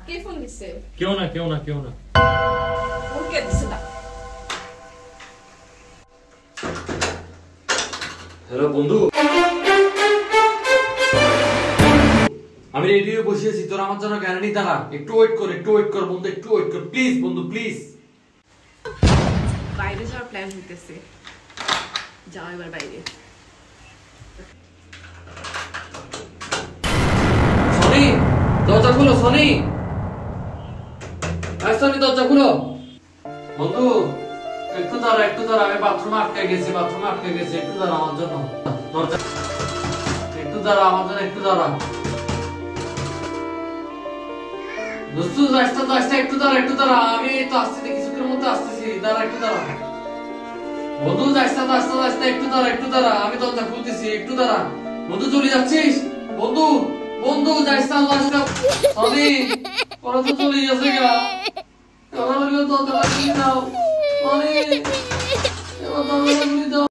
কে phone দিছে? কেউ না। ফোন কে দিছে না? হ্যালো বন্ধু, আমি রেডি হয়ে বসে আছি, তোর আমার জন্য গ্যারান্টি দাঁড়া। একটু ওয়েট কর বন্ধু, একটু ওয়েট কর প্লিজ বন্ধু, প্লিজ। বাইরে যাওয়ার প্ল্যান হইতেছে, যাও এবার বাইরে। সনি, দরজা খুলো সনি। সনি দরজা খুলো। বন্ধু একটু দাঁড়া, আমি বাথরুমে আটকে গেছি, একটু দাঁড়া আমার জন্য। দরজা একটু দাঁড়া আমার জন্য, একটু দাঁড়া। দোস্তু যাইস একটু দাঁড়া, আমি তো আসতেছি, কিছুক্ষণের মধ্যে আসতেছি, দাঁড়া একটু দাঁড়া। বন্ধু যাইস না, একটু দাঁড়া, আমি দরজা খুলতেছি, একটু দাঁড়া। বন্ধু চলে যাচ্ছিস? বন্ধু যাইস না, সনি ওরা তো চলে গেছে গা। দরজা খুলে দাও সনি, এবার দরজা খুলে দাও।